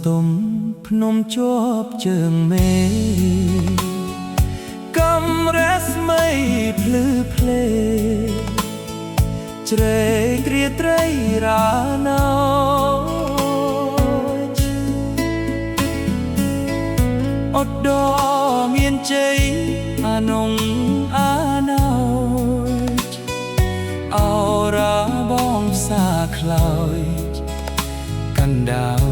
ទុំភ្នំជាប់ជើងមេកំរស្មីភ្លឺភ្លេជ្រែកគ្រាត្រីរាណោចអត់ដមានជ័យអានងអាណោចអរាបងផ្សាខ្លោចកាន់ដាវ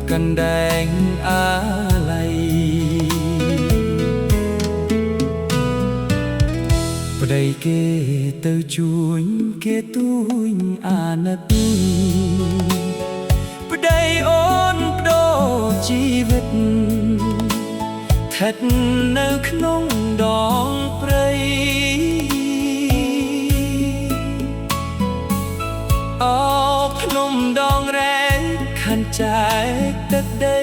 កាន់ដែងអាឡ័យប្តីគេទៅជួញគេទួញអាណិតប្តីអូនបដូរជីវិតថិតនៅក្នុងដងព្រៃអោភ្នំដងរែកខាន់ចែកទឹកដី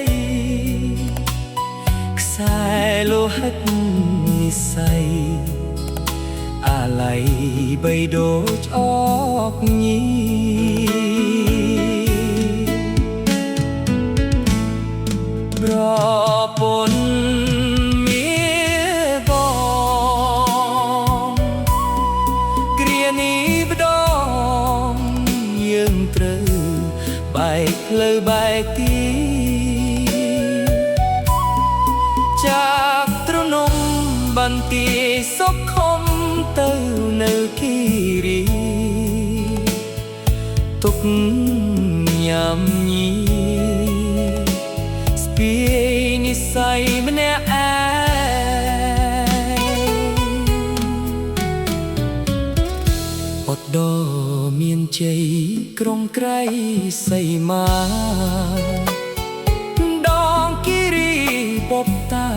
ខ្សែលោហិតនិស្ស័យអាឡ័យបីដូចអកញីប្រពន្ធមាបងគ្រានេះម្ដងយើងត្រូវបែកផ្លូវបែកទីจากទ្រនំបន្ទាយសុខមទៅនៅគិរីទុកញ៉ាំញីស្ពាយនិស្ស័យម្នាក់ឯងអត់ដមានជ័យក្រុងក្រៃសីមាដងគិរីពពតា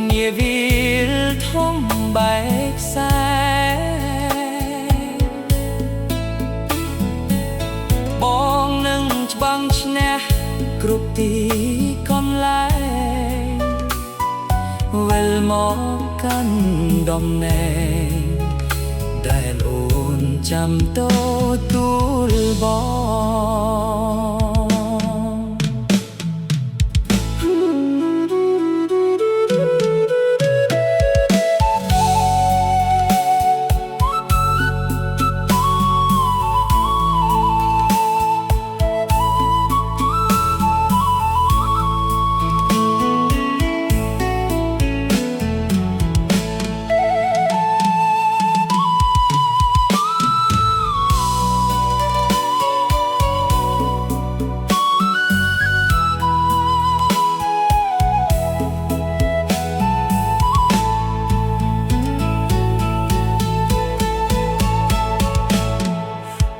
នាវិលធំបែកខ្សែបងនឹងច្បាំងឈ្នះគ្រប់ទីកន្លែងវិលមកកាន់ដំណែងដែលអូនចាំទទួលបង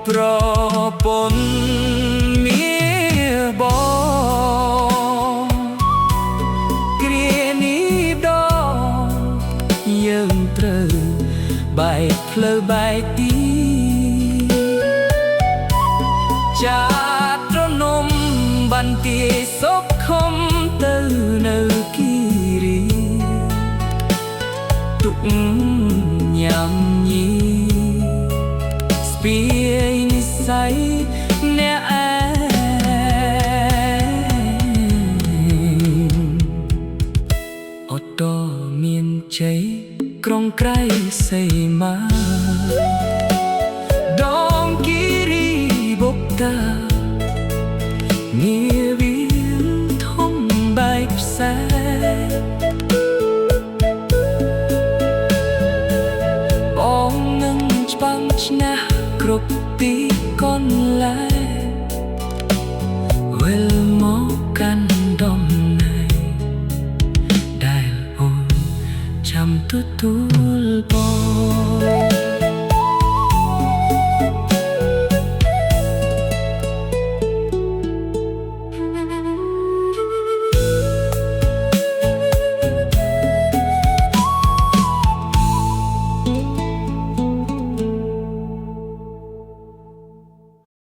ប្រពន្ធមាបងគ្រានេះដងយើងត្រូវបែកផ្លូវបែកទីจากទ្រនំបន្ទាយសុខមទៅនៅគិរីទុកញ៉ាំញីស្ពាយនិស្ស័យអ្នកឯងអត់តមានជ័យក្រុងក្រៃសីមាដងគិរីបុកតានាវិលធំបែកផ្សែបងនឹងច្បាំងឈ្នះគ្រប់ទីកន្លែងវិលមកកាន់ដំណែងដែលអូនចាំទទួលបង